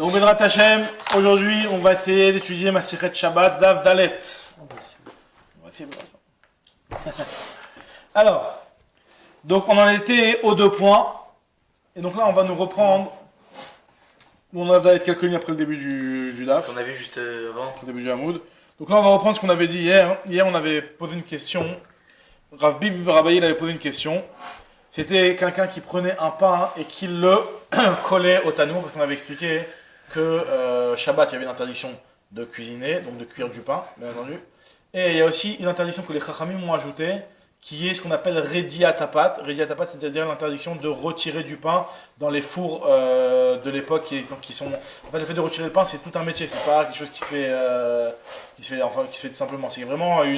Donc, Bedrat Hashem, aujourd'hui, on va essayer d'étudier ma Masechet Shabbat d'Av Dalet. On va essayer. Alors, donc on en était aux 2 points. Et donc là, on va nous reprendre. On a Dalet quelques lignes après le début du DAF. Ce qu'on a vu juste avant. Le début du Hamoud. Donc là, on va reprendre ce qu'on avait dit hier. Hier, on avait posé une question. Rav Bibi Barabaï, il avait posé une question. C'était quelqu'un qui prenait un pain et qui le collait au tanour, parce qu'on avait expliqué que Shabbat, il y avait une interdiction de cuisiner, donc de cuire du pain, bien entendu. Et il y a aussi une interdiction que les Chachamim ont ajoutée, qui est ce qu'on appelle Rediat Tapat. Rediat Tapat, c'est-à-dire l'interdiction de retirer du pain dans les fours de l'époque qui sont... En fait, le fait de retirer le pain, c'est tout un métier, c'est pas quelque chose qui se fait tout simplement. C'est vraiment c'est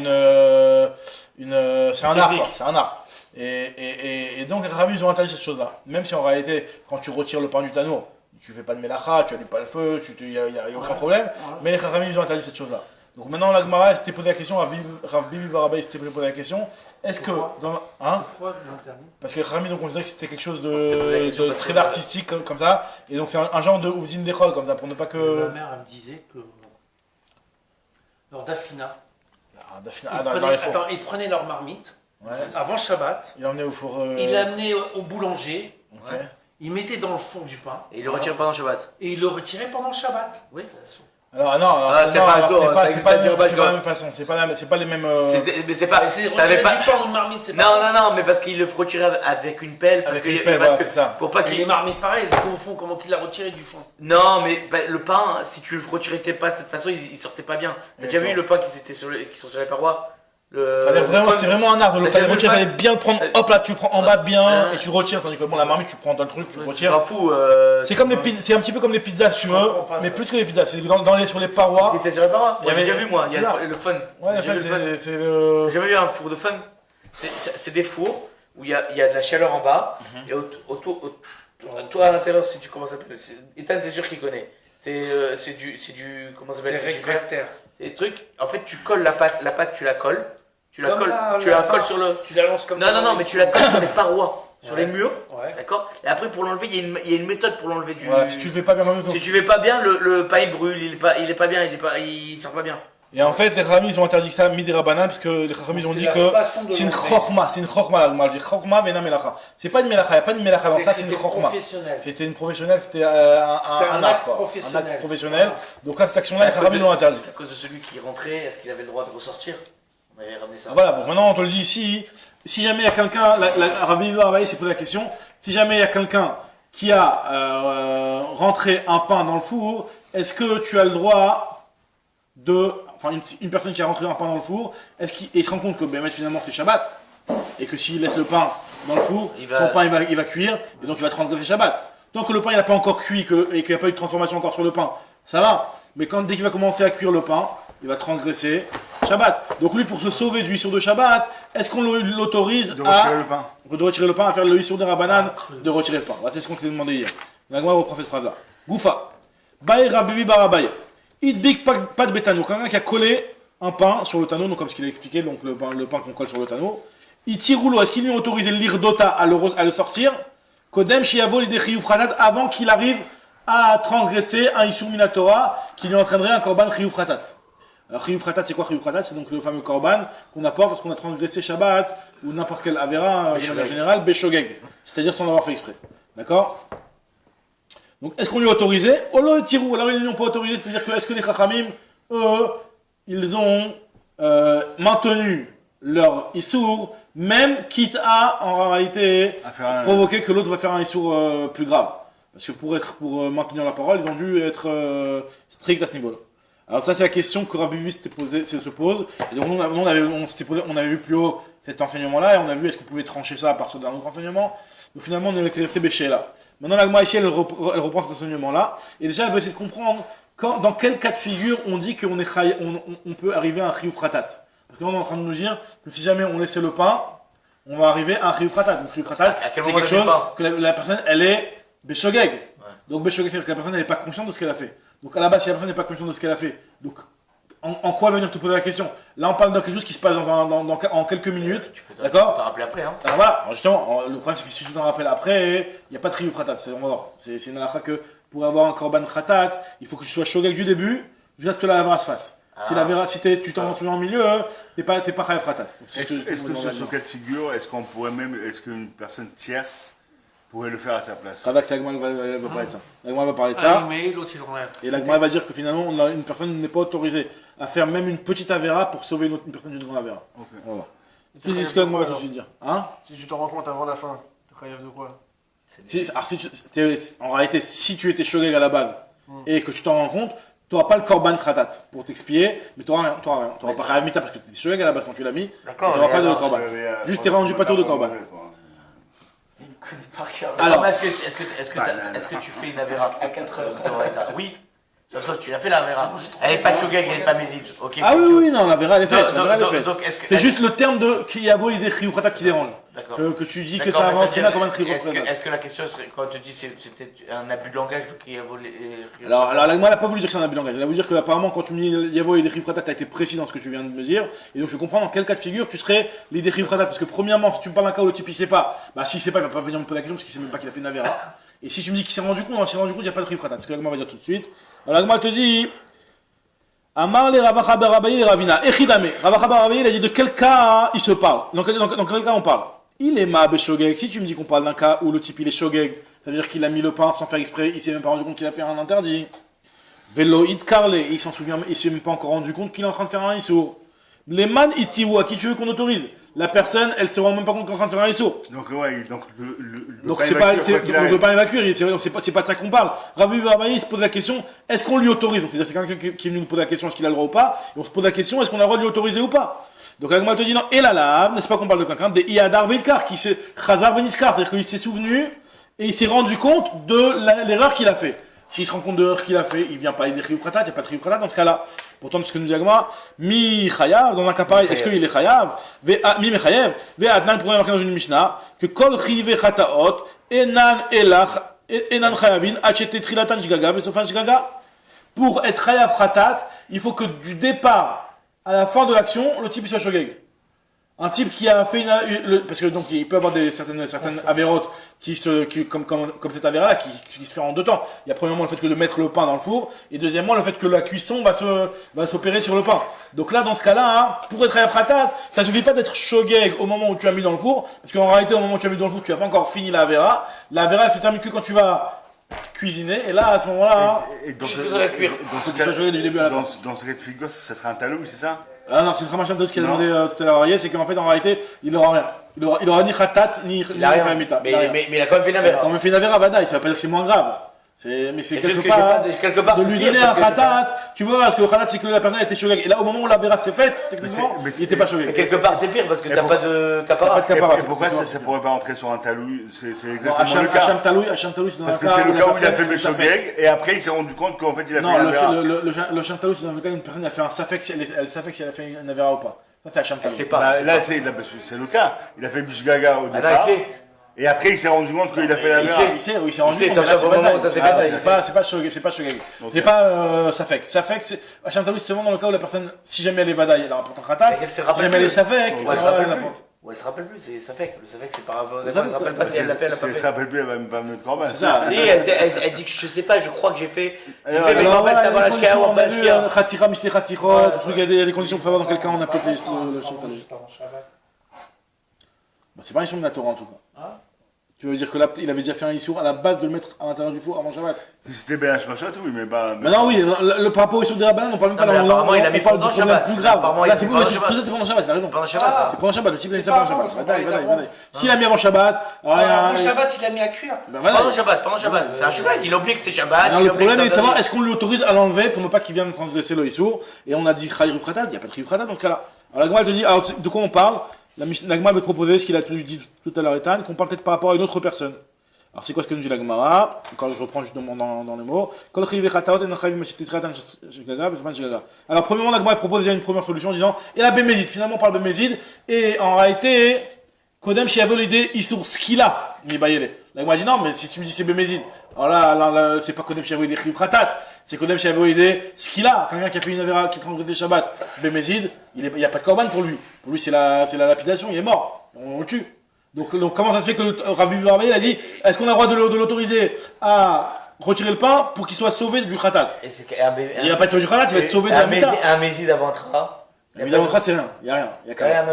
un art, quoi. C'est un art. Et donc les Chachamim, ils ont interdit cette chose-là. Même si en réalité, quand tu retires le pain du tanour, tu fais pas de mélacha, tu allumes pas le feu, il y a aucun problème. Mais les Chachamim, ils ont interdit cette chose-là. Donc maintenant, la Gemara s'était posé la question, Rav Bibi Barabaï s'était posé la question, est-ce que... Pourquoi l'interdit? Parce que les Chachamim ont considéré que c'était quelque chose de très artistique comme ça, et donc c'est un genre de ouvzin d'échol comme ça, pour ne pas que... Ma mère, elle me disait que... Lors d'Afina, ils prenaient leur marmite, avant Shabbat, il l'emmenait au four... ils l'amenaient au boulanger, Okay. ils mettaient dans le fond du pain. Et il le retire pendant Shabbat. Et ils le retiraient pendant Shabbat. Oui. Alors non, c'est pas la même façon, c'est pas les mêmes... Mais c'est pas... C'est retirer du pain ou une marmite, c'est pas... Non, mais parce qu'il le retirait avec une pelle. Avec une pelle, voilà, c'est ça. Pour pas Les marmites pareil, c'est au fond, comment qu'il l'a retiré du fond? Non, mais le pain, si tu le retirais pas de cette façon, il sortait pas bien. T'as déjà vu le pain qui sont sur les parois? C'était vraiment un art de le retirer, il fallait bien le prendre, hop là, tu le prends en bas bien, et tu le retires, tandis que bon, la marmite, tu prends dans le truc, tu le retires. C'est comme c'est un petit peu comme les pizzas, si tu veux, mais plus que les pizzas, c'est sur les parois. C'était sur les parois? J'ai déjà vu, moi, il y a le fun. Ouais, c'est le... J'ai jamais vu un four de fun. C'est des fours où il y a de la chaleur en bas, et toi à l'intérieur, si tu commences à... Ethan, c'est sûr qu'il connaît. C'est du... Comment ça s'appelle? C'est réfractaire. C'est des trucs, en fait, tu colles la pâte, tu la colles. Tu la colles sur le... Tu la lances comme ça. Non, mais tu la colles sur les parois, sur les murs, ouais. d'accord? Et après, pour l'enlever, il y a une méthode pour l'enlever du... Voilà, si tu le fais pas bien, si tu fais pas bien, le pain il brûle, il est pas bien, il sort pas bien. Et en fait, les Chachamim, ils ont interdit ça, midi Rabbanan, parce que les Chachamim, ils ont dit que c'est une chorma, là, moi je dis chorma vena melacha. C'est pas une melacha, il n'y a pas de melacha dans ça, c'est une chorma. C'était une professionnelle, c'était un acte professionnel. Un acte professionnel. Donc là, cette action-là, les Chachamim l'ont interdit. C'est à cause de celui qui rentrait, est-ce qu'il avait le droit de ressortir? On avait ramené ça. Voilà, bon, maintenant on te le dit ici, si jamais il y a quelqu'un, Rav Bibi Barabaï s'est posé la question, si jamais il y a quelqu'un qui a rentré un pain dans le four, est-ce que tu as le droit de... Enfin, une personne qui a rentré un pain dans le four, il se rend compte que finalement c'est Shabbat, et que s'il laisse le pain dans le four, son pain il va cuire, et donc il va transgresser Shabbat. Tant que le pain il n'a pas encore cuit, et qu'il n'y a pas eu de transformation encore sur le pain, ça va. Mais dès qu'il va commencer à cuire le pain, il va transgresser Shabbat. Donc lui, pour se sauver du Issour de Shabbat, est-ce qu'on l'autorise de retirer le pain, à faire le Issour de Rabbanan, de retirer le pain? Voilà, c'est ce qu'on t'ai demandé hier. La Gemara reprend cette phrase-là. Goufa. Baï Rav Bibi Barabaï. Idbik pas de bétano, quelqu'un qui a collé un pain sur le tanneau, donc comme ce qu'il a expliqué, donc le pain qu'on colle sur le tanneau. Itiroulo, est-ce qu'il lui a autorisé l'irdota à le sortir? Kodem shiavo l'idechiyou fratat, avant qu'il arrive à transgresser un Issour Minatora qui lui entraînerait un korban chiyou fratat. Alors chiyou fratat, c'est quoi chiyou fratat? C'est donc le fameux korban qu'on apporte lorsqu'on a transgressé Shabbat ou n'importe quel avera en général, beshogeg, c'est-à-dire sans l'avoir fait exprès. D'accord? Donc, est-ce qu'on lui a autorisé? Alors, ils ne lui ont pas autorisé, c'est-à-dire que, est-ce que les Chachamim, eux, ils ont maintenu leur Issour, même quitte à, en réalité, provoquer que l'autre va faire un Issour plus grave. Parce que pour maintenir la parole, ils ont dû être stricts à ce niveau-là. Alors, ça, c'est la question que Rav Bibi se pose. Et donc, on avait vu plus haut cet enseignement-là, et on a vu est-ce qu'on pouvait trancher ça à partir d'un autre enseignement. Donc, finalement, on est resté béché là. Maintenant, la Gemara ici, elle reprend cet enseignement-là, et déjà, elle va essayer de comprendre dans quel cas de figure on dit qu'on on peut arriver à un chiyuv fratat. Parce que là, on est en train de nous dire que si jamais on laissait le pain, on va arriver à un chiyuv fratat. Donc, chiyuv fratat, c'est quelque chose que la personne, elle est beshogeg. Ouais. Donc, beshogeg, c'est-à-dire que la personne, elle n'est pas consciente de ce qu'elle a fait. Donc, à la base, si la personne n'est pas consciente de ce qu'elle a fait, donc, en quoi venir te poser la question? Là, on parle de quelque chose qui se passe en quelques minutes. D'accord? Tu peux t'en rappeler après, hein. Alors voilà, justement, le problème c'est que si tu t'en rappelles après, il n'y a pas de chiyuv fratat, on va voir. C'est une halakha que pour avoir un korban khatat, il faut que tu sois shogeg du début, jusqu'à ce que la avera se fasse. Si la vera, si tu t'en rends en milieu, t'es pas chayav khatat. Est-ce que sur ce cas de figure, est-ce qu'une personne tierce pourrait le faire à sa place? Radak, l'agma va parler de ça. L'agma va parler de ça. Mais l'autre il revient. Et l'agma va dire que finalement, une personne n'est pas autorisée à faire même une petite avera pour sauver une personne d'une grande avera. Ok. On va voir. Puis c'est ce que l'agma va tout de suite dire. Hein? Si tu t'en rends compte avant la fin, tu chayav de quoi? En réalité, si tu étais shogeg à la base et que tu t'en rends compte, tu n'auras pas le korban khatat pour t'expier, mais tu n'auras rien. Tu n'auras pas chayav mita parce que tu étais shogeg à la base quand tu l'as mis. Tu n'auras pas de korban. Juste, tu es rendu pas tour de korban. Alors, est-ce que tu fais une avéra à 4 heures? Oui. De toute façon, tu l'as fait la avéra. Elle n'est pas shogeg, elle n'est pas méside. Okay, ah oui, non, la vera elle est faite. Donc, c'est juste le terme de kiyavo l'idée chiyuv khatat qui dérange. Que tu dis que tu as inventé là comme un chiyuv khatat. Est-ce que la question serait, quand tu dis c'est peut-être un abus de langage de kiyavo Alors l'agma n'a pas voulu dire que c'est un abus de langage. Elle a voulu dire que apparemment quand tu me dis yavo l'idée chiyuv khatat, tu as été précis dans ce que tu viens de me dire. Et donc je comprends dans quel cas de figure tu serais l'idée chiyuv khatat. Parce que premièrement, si tu me parles d'un cas où le type il sait pas, bah s'il sait pas, il va pas venir me poser la question parce qu'il sait même pas qu'il a fait une avera. Et si tu me dis qu'il s'est rendu compte, il n'y a pas de chiyuv khatat. C'est ce que l'agma va dire tout de suite. Alors l'agma te dit. Amar le Ravacha bar Abaye et Ravina. Echidame. Ravacha bar Abaye, il a dit de quel cas il se parle. Dans quel cas on parle? Il est ma shogeg. Si tu me dis qu'on parle d'un cas où le type il est shogeg, ça veut dire qu'il a mis le pain sans faire exprès, il s'est même pas rendu compte qu'il a fait un interdit. Velo it karle, il s'en souvient, il s'est même pas encore rendu compte qu'il est en train de faire un issour. Les man itiou, à qui tu veux qu'on autorise? La personne, elle se rend même pas compte qu'elle est en train de faire un issour. Donc ouais, donc c'est pas le pain évacué, c'est pas de ça qu'on parle. Ravi Barbaï se pose la question, est-ce qu'on lui autorise? Donc c'est quelqu'un qui est venu nous poser la question, est-ce qu'il a le droit ou pas? Et on se pose la question, est-ce qu'on a le droit de lui autoriser ou pas? Donc l'agma te dit non, et la lave, n'est-ce pas qu'on parle de quelqu'un, des Iadar Velkar, qui s'est Khazar Veniskar, c'est-à-dire qu'il s'est souvenu et il s'est rendu compte de l'erreur qu'il a fait. S'il se rend compte de l'erreur qu'il a fait, il vient pas aider Chiyuv Khatat, il n'y a pas de Chiyuv Khatat dans ce cas-là. Pourtant, ce que nous dit l'agma, mi chayav, dans un cas pareil, est-ce qu'il est chayav? Mi mechayev, ve adnan, pour marquer dans une Mishnah, que kol chive chataot, enan elach, enan chayavin, achete trilatan shgaga, vesofan shgaga. Pour être chayav khatat, il faut que du départ à la fin de l'action, le type soit shogeg. Un type qui a fait parce que donc il peut avoir certaines avérotes comme cette avéra là qui se fait en deux temps. Il y a premièrement le fait que de mettre le pain dans le four et deuxièmement le fait que la cuisson va s'opérer sur le pain. Donc là dans ce cas-là, hein, pour être chayav, ça suffit pas d'être shogeg au moment où tu as mis dans le four parce qu'en réalité au moment où tu as mis dans le four, tu n'as pas encore fini la avéra. La avéra elle se termine que quand tu vas cuisiner et là à ce moment-là, dans ce cas de figure, ça sera un talou, c'est ça? Ah non, c'est Ramachan qui a demandé tout à l'heure, c'est qu'en fait, en réalité, il n'aura rien. Il aura ni khatat, ni khamita. Mais il a quand même fait une avéra. Quand même fait une avéra, vada, ça veut pas dire que c'est moins grave. Mais c'est quelque part, de lui donner un khatat, tu vois, parce que le khatat, c'est que la personne a été shogeg. Et là, au moment où l'avéra s'est faite, techniquement, il n'était pas shogeg. Mais quelque part, c'est pire, parce que t'as pas de capara. Et pourquoi ça pourrait pas entrer sur un talou? C'est exactement le cas. Hacham Talou, c'est dans parce que c'est le cas où il a fait le shogeg, et après, il s'est rendu compte qu'en fait, il a fait une avéra. Le Hacham Talou, c'est dans le cas où une personne a fait un safek, elle savait si elle a fait une avéra ou pas. Ça, c'est Hacham Talou. Là, c'est le cas. Il a fait Bishgaga au départ. Et après, il s'est rendu compte qu'il a fait la merde. Il s'est rendu compte. C'est pas shogeg. C'est pas safek. Safek, c'est Hacham Talou, c'est vraiment dans le cas où la personne, si jamais elle est vada, elle rapporte un khatat. Si jamais elle est safek, elle se rappelle plus, c'est Safek. Le Safek, c'est par rapport. Elle se rappelle pas si elle l'a fait, elle l'a pas fait. Elle se rappelle plus, elle va me mettre corban. C'est ça. Elle dit que je sais pas, je crois que j'ai fait. J'ai fait mes corbettes avant la shkia ou après la shkia. Khatira, mishte khatirot, il y a des conditions pour savoir dans quel cas on a pété le Shabbat. C'est pas une mission de la Torah en tout cas. Tu veux dire que là, il avait déjà fait un issour à la base de le mettre à l'intérieur du four avant Shabbat? Si c'était bien Shabbat, oui, mais pas. Maintenant, oui, par rapport au issour des rabbins, on parle même pas là. Apparemment, il a mis pendant Shabbat. Plus grave. Là, c'est pendant Shabbat, il a raison. Pendant Shabbat. C'est pendant Shabbat, le type il a mis ça pendant Shabbat. S'il a mis avant Shabbat. Avant Shabbat, il a mis à cuire. Pendant Shabbat. C'est un Shabbat. Il oublie que c'est Shabbat. Le problème est de savoir est-ce qu'on lui autorise à l'enlever pour ne pas qu'il vienne transgresser le issour. Et on a dit Chayir Khatat, il n'y a pas de Chayir Khatat dans ce cas-là. Alors la Gemara te dit, alors de quoi on parle? La Gemara veut te proposer ce qu'il a dit tout à l'heure, Ethan, qu'on parle peut-être par rapport à une autre personne. Alors c'est quoi ce que nous dit la Gemara? Quand je reprends justement dans les mots. Alors premièrement la Gemara propose déjà une première solution en disant et la Bémézid, finalement on parle Bémézid et en réalité Kodem Shiavol l'idée Issour Skila mi Bayele. La Gemara dit non mais si tu me dis c'est Bémézid, alors là c'est pas Kodem Shiavol l'idée Chiyuv Khatat, c'est Kodem Shiavol l'idée Skila, quelqu'un qui a fait une avéra qui transgresse des Shabbat. Bémézid, il y a pas de korban pour lui. Pour lui c'est la lapidation, il est mort, on le tue. Donc comment ça se fait que Rav Barbaï a dit est-ce qu'on a le droit de l'autoriser à retirer le pain pour qu'il soit sauvé du khatat. Et c'est Il va pas être sauvé du khatat, il va être sauvé de la mita. un mésid avant Tra. Mais d'avant khatat, c'est rien. Il y a rien. Il y a karet.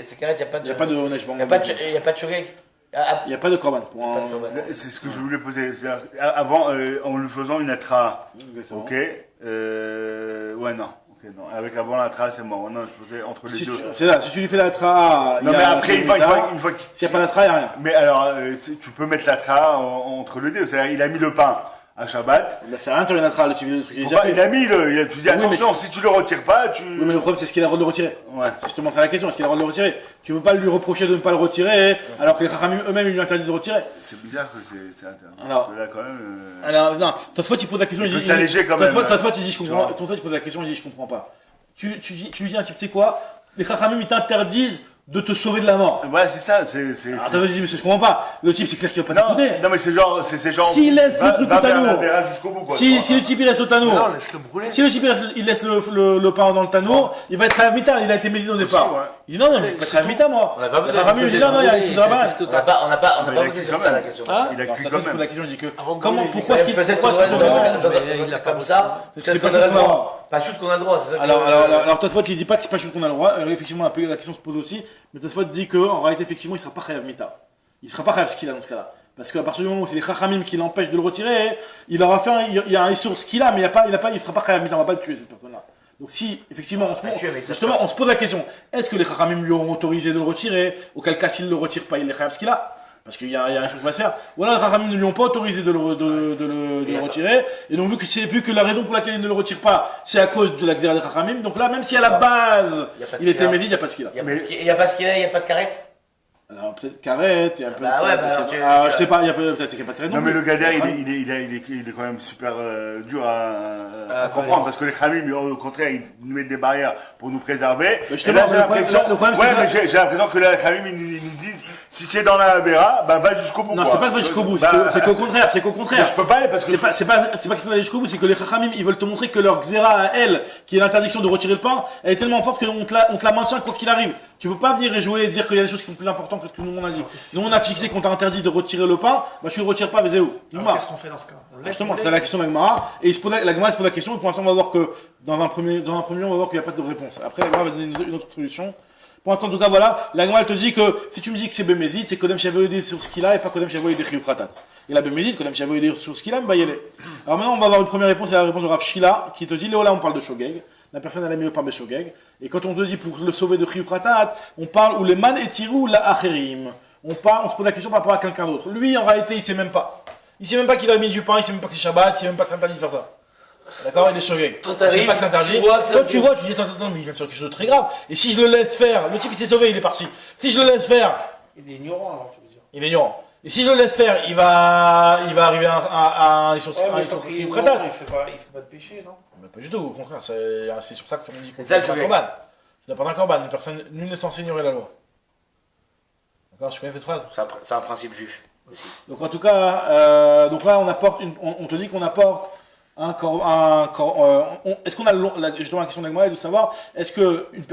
C'est karet, il n'y a pas de neige. Il n'y a pas de shogeg. Il n'y a pas de korban. C'est ce que je voulais poser. Avant, en lui faisant une atra. Exactement. Ok. Ouais, non. Okay, non. Avec avant l'atra, c'est mort. Non, je posais entre les deux. C'est ça. Si tu lui fais l'atra. Non, mais après, une fois s'il n'y a pas l'atra, il n'y a rien. Mais alors, tu peux mettre l'atra entre les deux. C'est-à-dire, il a mis le pain à Shabbat. Il ne fait rien sur l'atra, le truc. Il a mis tu dis attention, si tu le retires pas, tu. Oui, mais le problème, c'est ce qu'il a le droit de le retirer. Ouais. C'est justement ça la question, est-ce qu'il a le droit de le retirer? Tu ne peux pas lui reprocher de ne pas le retirer, alors que les Chachamim eux-mêmes, ils lui interdisent de retirer. C'est bizarre que c'est interdit. Alors, parce que là, quand même. Alors, non, Tosfot, il pose la question, il dit. S'alléger quand même. Tosfot, il dit, je comprends. Tosfot, il pose la question, il dit, je comprends pas. Tu lui dis un type, tu sais quoi? Les Chachamim, ils t'interdisent de te sauver de la mort. Ouais, c'est ça, Alors, t'as dit, mais je comprends pas. Le type, c'est clair qu'il va pas t'écouter. Non, mais c'est genre. S'il laisse le truc au tanour. Jusqu'au bout, quoi. Si le type, il laisse au tanour. Non, laisse-le brûler. Si le type, il laisse le pain dans le tanour, il va être à mita, il a été mésidé au départ. Ouais. Il dit, non, je vais pas être à mita, moi. On n'a pas besoin de dire, non, il y a une de la base. On n'a pas posé sur ça la question. Il a cuit Ça quand pose même. la question, il dit que. Avant de Comment, brûler, pourquoi est-ce qu'il Peut-être pourquoi est-ce qu'il il a comme ça. C'est Peut-être pas qu'on a le shoot qu'on a le droit. droit. Pas shoot qu'on a le droit, c'est ça. Alors, Tosfot, il dit pas que c'est pas shoot qu'on a le droit. Effectivement, la question se pose aussi. Mais Tosfot dit qu'en réalité, effectivement, il sera pas chayav mita. Il sera pas chayav skila dans ce cas-là. Parce qu'à partir du moment où c'est les chachamim qui l'empêchent de le retirer, il aura fait il y a un issur skila, mais il sera pas chayav mita. On va pas le tuer, cette personne-là. Donc si, effectivement, on se pose la question, est-ce que les chachamim lui ont autorisé de le retirer? Auquel cas, s'il le retire pas, il est chayav skila. Parce qu'il y a un truc qui va se faire. Ou alors les Chachamim ne lui ont pas autorisé de le retirer. Et donc vu que la raison pour laquelle il ne le retire pas, c'est à cause de la xéra des Chachamim. Donc là, même si à la base, il était médit, il n'y a pas ce qu'il a. Il n'y a pas ce qu'il a, il n'y a pas de carrette. Alors peut-être carré, et un peu je sais pas, peut-être qu'il n'y a pas de carré. Non, mais le Gader, il est quand même super dur à comprendre, parce que les Khamim, au contraire, ils nous mettent des barrières pour nous préserver. Et là, j'ai l'impression que les Khamim, ils nous disent, si tu es dans la Avera, bah va jusqu'au bout. Non, c'est pas va jusqu'au bout, c'est qu'au contraire, Je peux pas aller parce que. C'est pas qu'ils sont allés jusqu'au bout, c'est que les Chachamim, ils veulent te montrer que leur xéra à elle, qui est l'interdiction de retirer le pain, elle est tellement forte qu'on te la maintient quoi qu'il arrive. Tu peux pas venir et jouer et dire qu'il y a des choses qui sont plus importantes que ce que nous on a dit. Nous on a fixé qu'on t'a interdit de retirer le pain, bah tu le retires pas, mais c'est où? Qu'est-ce qu'on fait dans ce cas? Justement, c'est la question de la Gemara, et la Gemara se pose la question, et pour l'instant on va voir que, dans un premier lieu, on va voir qu'il n'y a pas de réponse. Après la Gemara va donner une autre solution. Pour l'instant, en tout cas, voilà, la Gemara elle te dit que, si tu me dis que c'est Bémézid, c'est Kodem Shavoyedé sur ce qu'il a, et pas Kodem Shavoyedé Chiyufratat. Et la Bémézid, Kodem Shavoyedé sur ce qu'il a, bah y aller. Alors maintenant, on va avoir une première réponse, c'est la réponse de Rav Shila, qui te dit, là on parle de Shogeg. La personne elle a mis le pain de Shogeg. Et quand on te dit pour le sauver de Chiyufratat, on parle ou les man et tirou la acherim. On se pose la question par rapport à quelqu'un d'autre. Lui, en réalité, il sait même pas. Il sait même pas qu'il a mis du pain, il sait même pas que c'est Shabbat, il sait même pas que c'est interdit de faire ça. D'accord? Il est Shogeg. Toi, il sait pas que c'est interdit. Quand tu vois, tu dis, attends, mais il vient de sur quelque chose de très grave. Et si je le laisse faire, le type il s'est sauvé, il est parti. Si je le laisse faire. Il est ignorant alors, tu veux dire. Il est ignorant. Et si je le laisse faire, il va arriver à un Il fait pas de péché, non? Mais pas du tout, au contraire, c'est sur ça que tu me dis qu'on C'est ça le doit pas un corban. Tu dois pas un corban, une personne, nul n'est censé ignorer la loi. D'accord, tu connais cette phrase? C'est un principe juif aussi. Donc en tout cas, donc là on te dit qu'on apporte un est-ce qu'on a justement la question de la Gemara est de savoir est-ce que une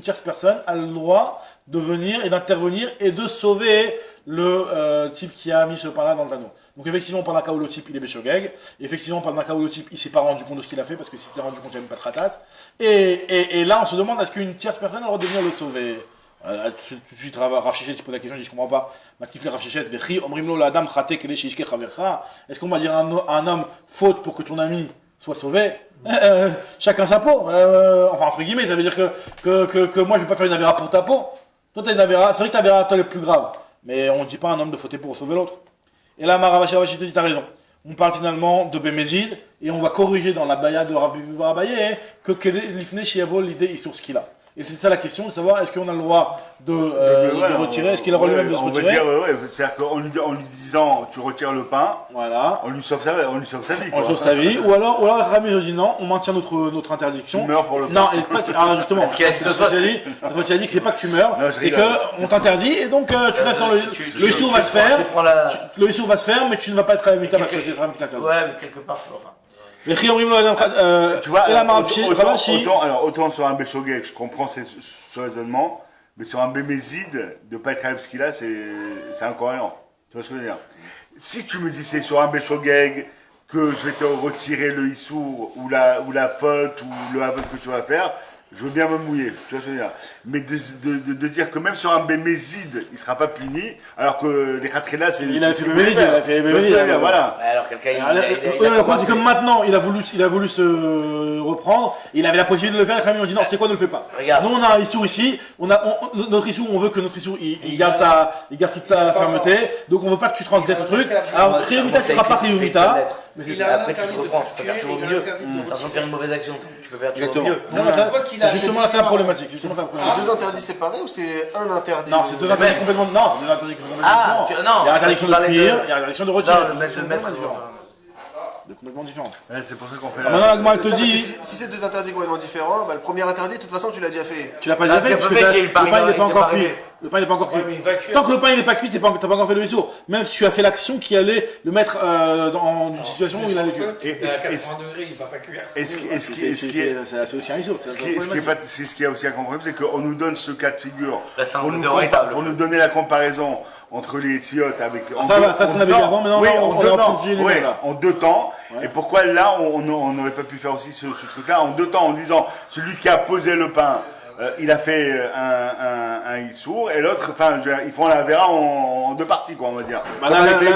tierce personne a le droit de venir et d'intervenir et de sauver le type qui a mis ce pain-là dans le tonneau. Donc effectivement, pendant un cas où le type il est béchogeg, effectivement pendant un cas où le type il s'est pas rendu compte de ce qu'il a fait parce que si s'était rendu compte il n'y avait pas de ratat. Et là on se demande est-ce qu'une tierce personne a le droit de venir le sauver. Tout de suite, Rav Shechet, tu poses la question, je dis, je comprends pas. Est-ce qu'on va dire à un homme faute pour que ton ami soit sauvé? Chacun sa peau. Enfin, entre guillemets, ça veut dire que moi je vais pas faire une avéra pour ta peau. Toi, t'as une avéra, c'est vrai que ta avéra, toi, elle est plus grave. Mais on ne dit pas à un homme de fauter pour sauver l'autre. Et là, Rav Shechet te dit, t'as raison. On parle finalement de Bémézid, et on va corriger dans la baya de Rav Bibi Barabaye que l'ifne shiavo l'idée est sur ce qu'il a. Et c'est ça la question, de savoir est-ce qu'on a le droit de le retirer, est-ce qu'il a le droit lui-même de se retirer? On va dire, c'est-à-dire qu'en lui disant tu retires le pain, voilà. On lui sauve sa vie. On lui sauve sa vie, ou alors Rami dit non, on maintient notre interdiction. Tu meurs pour le pain. Non, justement, parce qu'il a dit que c'est pas que tu meurs, c'est qu'on t'interdit, et donc tu restes dans le issue va se faire, le issue va se faire, mais tu ne vas pas être à la parce que c'est Rami qui t'interdit. Ouais, mais quelque part c'est enfin. Tu vois, autant sur un Béchogeg, je comprends ce raisonnement, mais sur un Bémézid, de pas être rêve ce qu'il a, c'est incohérent. Tu vois ce que je veux dire? Si tu me dis c'est sur un Béchogeg, que je vais te retirer le issour ou la faute ou le aveu que tu vas faire, je veux bien me mouiller, tu vois ce que je veux dire. Mais de dire que même sur un bémézide, il ne sera pas puni, alors que les Khatrila, c'est... Il a fait bémézide, voilà. Alors quelqu'un, c'est comme maintenant, il a voulu se reprendre, il avait la possibilité de le faire, les familles ont dit non, tu sais quoi, ne le fais pas. Regarde. Nous, on a un issour ici, notre issour, on veut que notre issour, il garde toute sa fermeté, donc on veut pas que tu transgresses le truc. Alors, Triyumita, tu ne seras pas Triyumita. Après, tu te reprends, tu peux faire toujours mieux. T'as besoin de faire une mauvaise action, tu peux faire toujours mieux. Justement, là, c'est la problématique. C'est deux interdits séparés ou c'est un interdit? Non, c'est deux interdits complètement différents. Il y a l'interdiction de cuire, il y a l'interdiction de retirer. De complètement différent. Ouais, c'est pour ça qu'on fait Maintenant, Agma, elle te dit. Si c'est deux interdits complètement différents, bah, le premier interdit, de toute façon, tu l'as déjà fait. Tu l'as pas déjà fait parce que le pain il n'est pas encore cuit. Le pain il n'est pas encore cuit. Tant que le pain il n'est pas cuit, t'as pas encore fait le vaisseau. Même si tu as fait l'action qui allait le mettre dans une situation où il allait cuire. Et à 80 degrés, il va pas cuire. C'est aussi un vaisseau. Ce qui est aussi à comprendre, c'est qu'on nous donne ce cas de figure pour nous donner la comparaison entre les Etiotes avec. Ça, ce qu'on avait dit avant, maintenant, en 2 temps. Et pourquoi là, on n'aurait pas pu faire aussi ce truc-là en 2 temps, en disant celui qui a posé le pain, il a fait un issour, et l'autre, enfin, ils font la vera en 2 parties, quoi, on va dire. En réalité,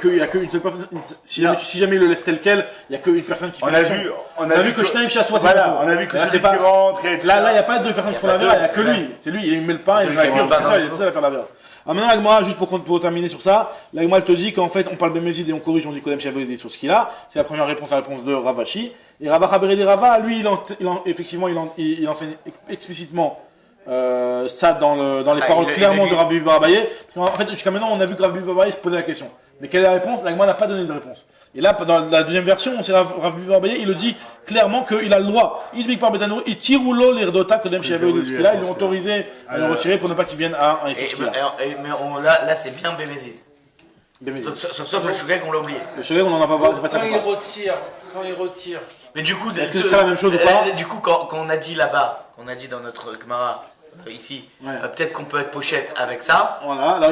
il n'y a qu'une seule personne. Si jamais il le laisse tel quel, il n'y a qu'une personne qui fait l'action. On a vu que Shnaim Chassot. Voilà, on a vu que celui qui rentre. Là, il n'y a pas 2 personnes qui font la vera, il n'y a que lui. C'est lui, il met le pain, il va cuire, il est tout seul à faire la vera. Alors maintenant, l'Agma, juste pour terminer sur ça, l'Agma, elle te dit qu'en fait, on parle de Mézid et on corrige, on dit Kodem Shavuot des sources qu'il a. C'est la première réponse à la réponse de Ravashi. Et Rava Chaberedi Rava, lui, effectivement, il enseigne explicitement ça dans les paroles clairement de Rabbi Barabaye. En fait, jusqu'à maintenant, on a vu que Rabbi Barabaye se posait la question. Mais quelle est la réponse? L'Agma n'a pas donné de réponse. Et là, dans la deuxième version, c'est Rabbi Barabaye, il le dit clairement qu'il a le droit. Il dit par Betano, il tire ou l'eau l'Irdota Kodem Shavuot de ce qu'il a. Ils l'ont autorisé à le retirer pour ne pas qu'il vienne à un Issur. Mais là, c'est bien Bémézid. Sauf le Shogeg, on l'a oublié. Le Shogeg, on n'en a pas parlé. Quand il retire. Mais du coup, est-ce que c'est la même chose ou pas? Du coup, quand on a dit là-bas, qu'on a dit dans notre Gemara, ici, peut-être qu'on peut être pochette avec ça. Voilà. Là,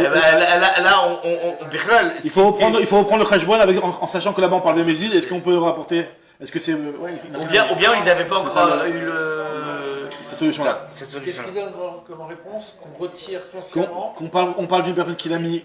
il faut reprendre le Khashbon en sachant que là-bas on parle de Mézid. Est-ce qu'on peut rapporter? Est-ce que c'est. Ou bien ils n'avaient pas encore eu cette solution-là. Qu'est-ce qu'il donne comme réponse? Qu'on retire consciemment. On parle d'une personne qui l'a mis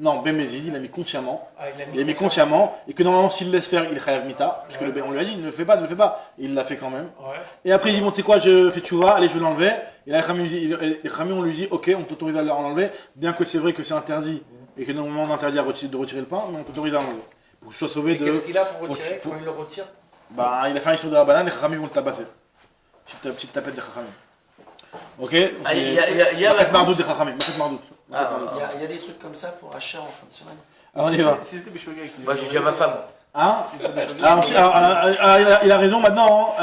Non, Bémézid, il l'a mis consciemment. Il l'a mis consciemment, et que normalement, s'il laisse faire, il est Chayav Mita. Parce que on lui a dit, ne le fais pas. Et il l'a fait quand même. Ouais. Et après, il dit, bon, tu sais quoi, je fais tchouva, allez, je vais l'enlever. Et là, les Khamim, on lui dit, ok, on t'autorise à l'enlever, bien que c'est vrai que c'est interdit, et que normalement, on interdit de retirer le pain, mais on t'autorise à l'enlever. Pour que tu sois sauvé de. Qu'est-ce qu'il a pour retirer quand il le retire? Bah, il a fait un issour de la banane, les Khamim vont te tabasser. Petite tapette des Khamim. Ok? Il y a la mardoute des Khamim. Il y a des trucs comme ça pour achat en fin de semaine. Alors on y va. Si c'était Béchogeg, moi j'ai déjà ma femme. Hein? Il a raison maintenant.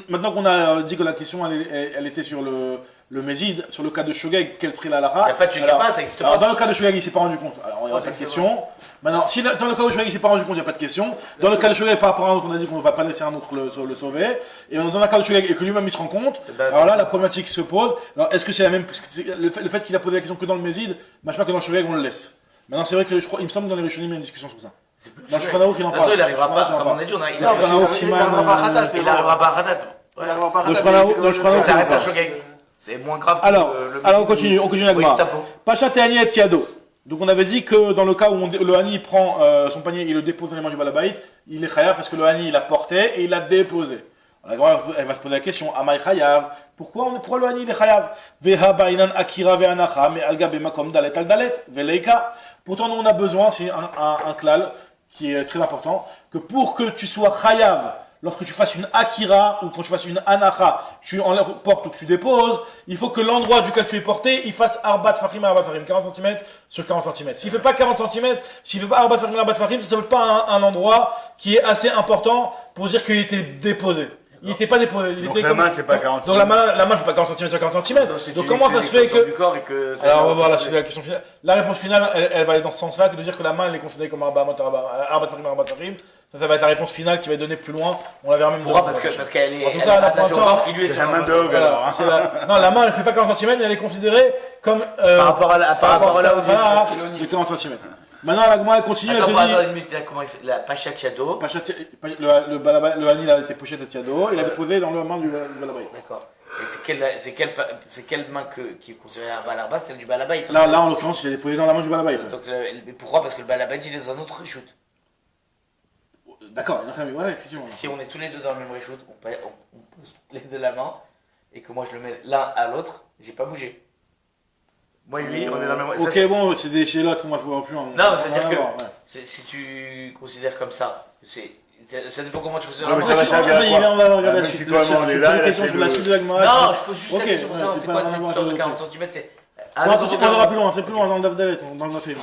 Maintenant qu'on a dit que la question elle était sur le Mézid, sur le cas de Shogeg, quelle serait la halakha? Il n'y a pas de Shogeg, ça n'existe pas. Dans le cas de Shogeg, il ne s'est pas rendu compte. Alors il n'y a pas de question. Maintenant, si dans le cas de Shogeg, il ne s'est pas rendu compte, il n'y a pas de question. Dans le cas de Shogeg, par rapport à un autre, on a dit qu'on ne va pas laisser un autre le sauver. Et dans le cas de Shogeg, et que lui-même il se rend compte, alors là, la problématique se pose. Alors est-ce que c'est la même. Le fait qu'il a posé la question que dans le Mézid, je sais pas que dans le Shogeg, on le laisse. Maintenant, c'est vrai que il me semble que dans les Rishonim, il y a une discussion sur ça. Dans le Shulchan il en parle. De toute façon, il n'arrivera pas, comme on a dit, il n'arrivera pas à Khatat. Il n'arrivera pas à Khatat. Dans le Shulchan ça reste un Shogeg. C'est moins grave que alors, on continue la Gemara. Pacha Tehani et Tiado. Donc on avait dit que dans le cas où le Hani prend son panier et le dépose dans les mains du Balabait, il est Chayav parce que le Hani il l'a porté et il l'a déposé. La Gemara elle va se poser la question, Amay Chayav, pourquoi le Hani il est Chayav? Veha Bainan Akira Ve'anacha, mais Alga Bemakom Dalet al Dalet, Veleika. Pourtant nous on a besoin, c'est un klal qui est très important, que pour que tu sois Chayav, lorsque tu fasses une akira ou quand tu fasses une anacha, tu en portes ou que tu déposes, il faut que l'endroit duquel tu es porté, il fasse arbat farim, 40 cm sur 40 cm. S'il ne fait pas 40 cm, s'il ne fait pas arbat farim, ça ne veut pas un endroit qui est assez important pour dire qu'il était déposé. Il n'était pas déposé. Donc la main, c'est pas 40 cm. Donc la main, c'est pas 40 cm sur 40 cm. Donc comment ça se fait que... Alors on va voir la question finale. La réponse finale, elle va aller dans ce sens-là, que de dire que la main, elle est considérée comme arbat farim. Ça va être la réponse finale qui va donner plus loin. On la verra même pourquoi parce qu'elle est. En tout cas, c'est la main de Hog alors. Non, la main elle ne fait pas 40 cm, mais elle est considérée comme. Par rapport à la hauteur de 40 cm. Maintenant, la Gemara continue. Attends, une minute, comment il fait la Pacha Tiado. Le Hani, il a été poché de Tiado, il a déposé dans la main du Balabay. D'accord. Et c'est quelle main qui est considérée un Balarba? Celle du Balabay. Là, en l'occurrence, il a déposé dans la main du Balabay. Mais pourquoi? Parce que le Balabay, il est dans un autre reshoot. D'accord, ouais, effectivement. Si on est tous les deux dans le même reshoot, on pose les deux la main, et que moi je le mets l'un à l'autre, j'ai pas bougé. Moi et lui, on est dans le même reshoot. Ok, bon, c'est des chez l'autre que moi je vois plus. Non, c'est-à-dire que si tu considères comme ça, ça dépend comment tu considères. Ouais, mais ça va servir à quoi? On va regarder la suite. Si toi-même on est là, la suite de la suite de la Gemara. Non, je pose juste la question pour savoir c'est quoi cette histoire de 40 cm. On verra plus loin, c'est plus loin dans le Daf Dalet, dans le Daf Dalet.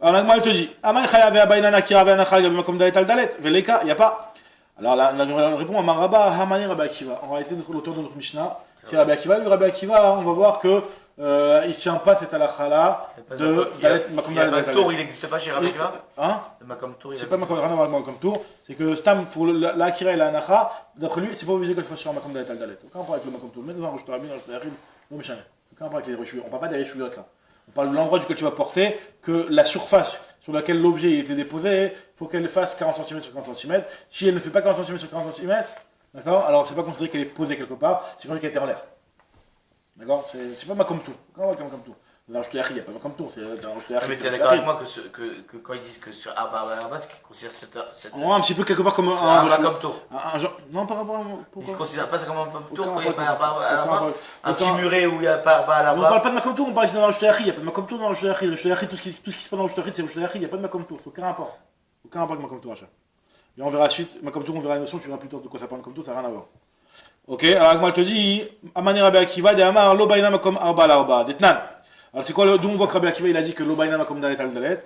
Alors la Gemara te dit, Amay Chayav Abainana Kira Ve'anachal Gabim Kom Dalet Al Dalet, Veleka, il n'y a pas. Alors la Gemara répond à Maraba, Hamani Rabbi Akiva. En réalité, l'auteur de notre Mishnah, c'est Rabbi Akiva. Lui, Rabbi Akiva, on va voir que il ne tient pas cette halakha-là de Dalet Makom Dalet Al Dalet. Le Tour, il n'existe pas chez Rabbi Akiva? Hein? Le Makom Tour, c'est pas Makom, rien à voir avec Makom Tour. C'est que Stam, pour la Akira et la Anacha, d'après lui, c'est pas obligé qu'elle fasse sur un Makom Dalet Al Dalet. Aucun rapport avec le Makom Tour. Mais dans un Rosh Tarabin, un Rosh Tarabin, non mais jamais. Aucun rapport avec les Rishuyot. On parle pas des Rishuyot là. On parle de l'endroit duquel tu vas porter, que la surface sur laquelle l'objet a été déposé, il faut qu'elle fasse 40 cm sur 40 cm. Si elle ne fait pas 40 cm sur 40 cm, d'accord, alors c'est pas considéré qu'elle est posée quelque part, c'est considéré qu'elle était en l'air. D'accord, c'est pas Makom Tour. Quand on va Makom Tour. Dans le Tour, il n'y a pas Makom Tour. Mais tu es d'accord avec moi que quand ils disent que sur Arba, c'est qu'ils considèrent cette. Un petit peu quelque part comme un Makom Tour. Non, par rapport à. Ils ne se considèrent pas ça comme un Makom Tour quand il n'y a pas Arba. Un petit muret où il n'y a pas Arba à la On parle pas de Makom Tour, on parle ici dans le Tour, il n'y a pas de Makom Tour dans le Tour. Le Tour, tout ce qui se passe dans le Tour, c'est le Tour, il n'y a pas de Makom Tour. Aucun rapport. Aucun rapport avec Makom Tour, achat. Et on verra la suite. Makom Tour, on verra la notion, tu verras plus tard de quoi ça parle Makom Tour, ça n'a rien à voir. Ok, alors Agma te dit, Amani Rabbi Akiva, de Amar, Lo Baina Makom Arba l'Arba, Detnan. Alors c'est quoi, d'où on voit que Rabbi Akiva il a dit que Lo Baina Makom Dalet Al Dalet.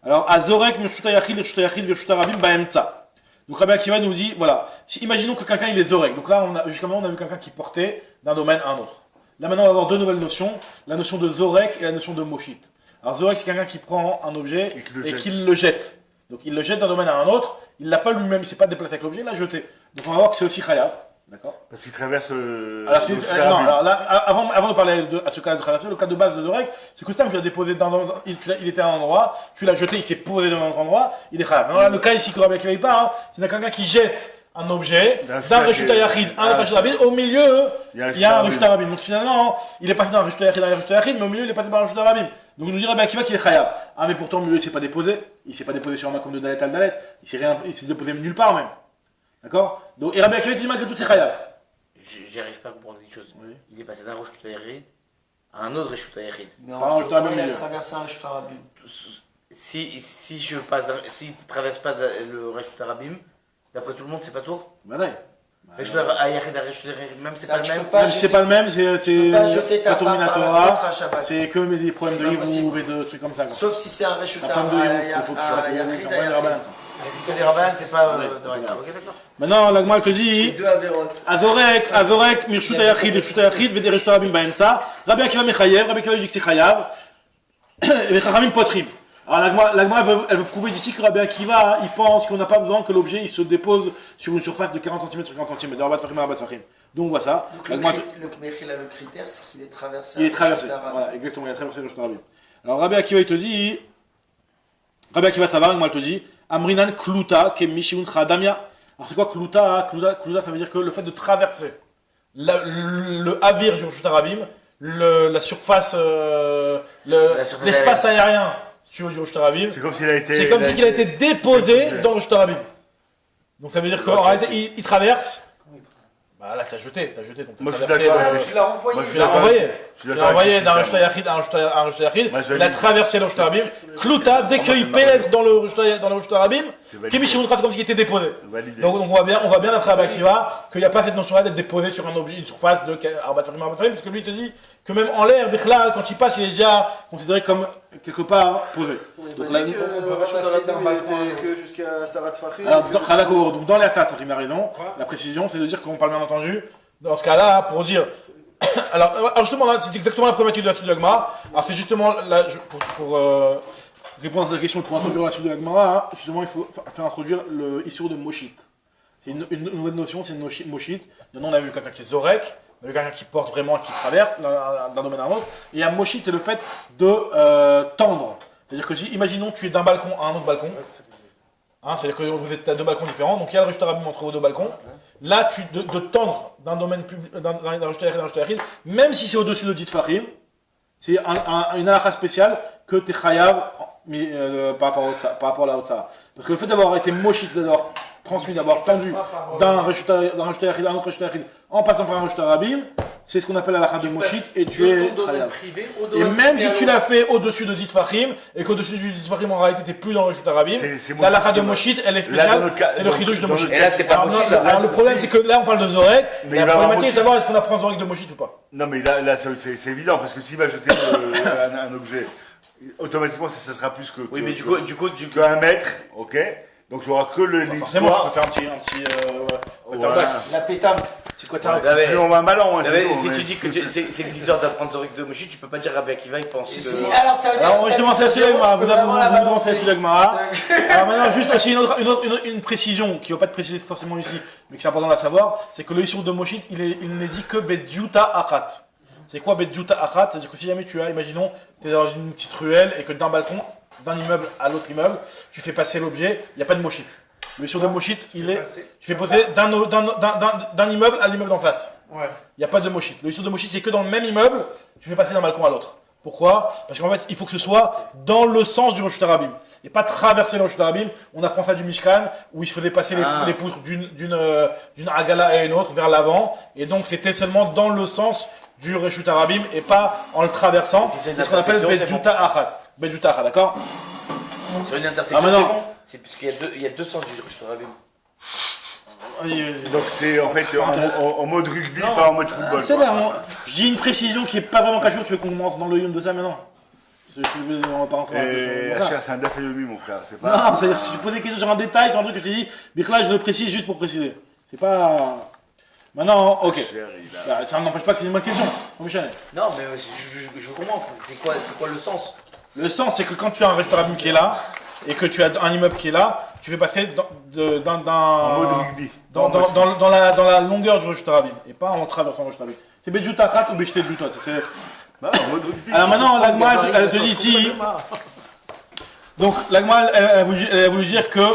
Alors, Azorek, Mirshuta Yachid, Mirshuta Yachid, Mirshuta Rabim, Baemtsa. Donc Rabbi Akiva nous dit, voilà, imaginons que quelqu'un il est Zorek. Donc là, jusqu'à maintenant, on a vu quelqu'un qui portait d'un domaine à un autre. Là maintenant, on va avoir deux nouvelles notions, la notion de Zorek et la notion de Moshit. Alors Zorek, c'est quelqu'un qui prend un objet et qui le jette. Donc il le jette d'un domaine à un autre, il l'a pas lui-même, il s'est pas déplacé avec l'objet, il l'a jeté. Donc on va voir que c'est aussi Chayav. D'accord. Parce qu'il traverse non, alors là, avant de parler à ce cas de traversée, le cas de base de Zorek, c'est que Sam, tu l'as déposé il était à un endroit, tu l'as jeté, il s'est posé dans un autre endroit, il est Chayav. Là, le cas ici que Rabbi Akiva parle, c'est quelqu'un qui jette un objet d'un Reshuta Yachid, un Reshuta Rabim, au milieu, il y a un Reshuta Rabim. Donc finalement, il est passé d'un Reshuta Yachid à un Reshuta Yachid, mais au milieu, il est passé par un Reshuta Rabim. Donc il nous dit Rabbi Akiva qu'il est Chayav. Ah, mais pourtant, au milieu, il s'est pas déposé. Il s'est pas déposé sur un Makom de Dalet Al Dalet. Il s'est déposé nulle part même. D'accord? Donc, et Rabbi Akiva dit malgré tout, c'est Chayav. J'arrive pas à comprendre une chose. Oui. Il est passé d'un Reshuta Yachid à un autre Reshuta Yachid. Mais en fait, il a traversé un Reshuta Rabim. Si je traverse pas le Reshuta Rabim, d'après tout le monde, c'est pas tour? Bah non. Reshuta Yachid à Reshuta Yachid, même c'est pas le même. Même si c'est pas le même, c'est pas jeter ta femme par la fenêtre à Shabbat. C'est que des problèmes de hibouv et de trucs comme ça. Sauf si c'est un Reshuta Yachid. C'est que des rabbins, c'est pas de Reka. Ok, d'accord. Maintenant, la Gemara te dit Azorek, Mirshuta Yachid, Mirshuta Yachid, Vede Reshuta Rabim Baemtsa. Rabbi Akiva Mechayev, Rabbi Akiva dit que c'est Chayav. Et Chachamim Potrim. Alors la Gemara elle veut prouver d'ici que Rabbi Akiva, il pense qu'on n'a pas besoin que l'objet il se dépose sur une surface de 40 cm sur 40 cm. De Rabat Fahim à Rabat Fahim. Donc on voit ça. Donc le critère, c'est qu'il est traversé. Il est traversé. Voilà, exactement, il a traversé le Reshuta Rabim. Alors Rabbi Akiva, il te dit, Rabbi Akiva, ça va, la Gemara te dit, Amrinan Kluta, Kemishun Chadamia. Alors c'est quoi Kluta? Kluta, ça veut dire que le fait de traverser le avir du Reshuta Rabim, la surface, l'espace aérien, si tu veux, du Reshuta Rabim. C'est comme s'il a été. C'est comme s'il a été déposé dans le Reshuta Rabim. Donc ça veut dire qu'en réalité, il traverse. Bah là, t'as jeté. Donc moi, je suis d'accord. Tu l'as envoyé. Tu l'as envoyé d'un Reshuta Yachid à un Reshuta Yachid. Il a traversé le Reshuta Rabim. Kluta, dès qu'il pénètre dans le Reshuta Rabim, Kemishimon Krat, comme s'il était déposé. Donc on voit bien après Rabbi Akiva qu'il n'y a pas cette notion-là d'être déposé sur un objet, une surface de Arbat Fahim, parce que lui il te dit que même en l'air, Bichlal, quand il passe, il est déjà considéré comme quelque part posé. Donc là, que jusqu'à Sarat Fahim. Alors, dans les Sarat Fahim, il a raison. La précision, c'est de dire qu'on parle bien entendu. Dans ce cas-là, pour dire. Alors justement, là, c'est exactement la problématique de la suite de la Gemara. Alors, c'est justement là, pour répondre à ta question, pour introduire la suite de la Gemara, justement, il faut faire introduire le Issour de Moshit. C'est une nouvelle notion, c'est une Moshit. Maintenant, on a vu quelqu'un qui est Zorek, on a vu quelqu'un qui porte vraiment, qui traverse d'un domaine à un autre. Et un Moshit, c'est le fait de tendre. C'est-à-dire que si, imaginons, tu es d'un balcon à un autre balcon. Hein, c'est-à-dire que vous êtes à deux balcons différents, donc il y a le Reshut Rabim entre vos deux balcons. Là, de tendre d'un domaine public, d'un Reshut Yachid à un Reshut Yachid, même si c'est au-dessus de 10 Tfachim, c'est une halakha spéciale que tu es chayav par rapport à la Hotzara. Parce que le fait d'avoir été moshit, d'avoir transmis, d'avoir tendu d'un Reshut Yachid à un autre Reshut Yachid en passant par un Reshut Rabim, c'est ce qu'on appelle la halakha de moshit et tu es chayav. Et même si tu l'as fait au-dessus de 10 Tfachim et qu'au-dessus de 10 Tfachim en réalité tu n'es plus dans le Reshut Rabim, la halakha de moshit elle est spéciale, c'est le chidouche de moshit. Et là c'est pas moshit. Alors le problème c'est que là on parle de Zorek, mais la problématique c'est de savoir est-ce qu'on apprend Zorek de moshit ou pas. Non mais là c'est évident parce que s'il va jeter un objet, automatiquement ça sera plus que oui mais du coup qu'un mètre, ok. Donc tu n'auras que forcément tu peux faire un petit La pétanque. c'est quoi t'as on va un ballon. Si tu dis que c'est bizarre d'apprendre Zorek de moshit, tu peux pas dire Rabbi Akiva il pense que... Alors ça veut dire alors justement c'est assez Gemara, vous pensez à Gemara. Alors maintenant juste aussi une précision qui ne va pas être précisée forcément ici, mais qui c'est important de la savoir, c'est que le issur de moshit il n'est dit que bedjuta achat. C'est quoi bedjuta achat? C'est-à-dire que si jamais tu as, imaginons, tu es dans une petite ruelle et que d'un balcon, d'un immeuble à l'autre immeuble, tu fais passer l'objet, il n'y a pas de moshit. Le issur de moshit, tu fais passer d'un immeuble à l'immeuble d'en face. Il n'y a pas de moshit. Le issur de moshit, c'est que dans le même immeuble, tu fais passer d'un balcon à l'autre. Pourquoi? Parce qu'en fait, il faut que ce soit dans le sens du Reshut Rabim. Et pas traverser le Reshut Rabim. On apprend ça du Mishkan, où il se faisait passer les poutres d'une agala à une autre vers l'avant. Et donc, c'était seulement dans le sens du Reshut Rabim et pas en le traversant. Si c'est ce qu'on appelle Bedjuta Achat. Bedjuta Achat, d'accord? Sur une intersection, c'est bon. C'est parce qu'il y a deux sens du Reshut Rabim. Donc c'est en fait en mode rugby, pas en mode football. C'est là, je dis une précision qui est pas vraiment cachée, tu veux qu'on rentre dans le yum de ça maintenant? On va pas rentrer dans la question. C'est un dafé de lui, mon frère. C'est pas... Non, c'est-à-dire si tu poses des questions sur un détail, sur un truc que je t'ai dit, Bichla, je le précise juste pour préciser. C'est pas... Maintenant, ok. Ça n'empêche pas que c'est une bonne question. Non, mais je comprends. C'est quoi le sens? Le sens, c'est que quand tu as un Reshut Rabim qui est là, et que tu as un immeuble qui est là, tu fais passer en mode rugby. Dans la longueur du Reshut Rabim, et pas en traversant le Reshut Rabim. C'est Bedjuta Achat ou Beshte Djuta. En mode rugby. Alors maintenant, l'Agma, elle te dit ici. Donc, l'Agma, elle a voulu dire que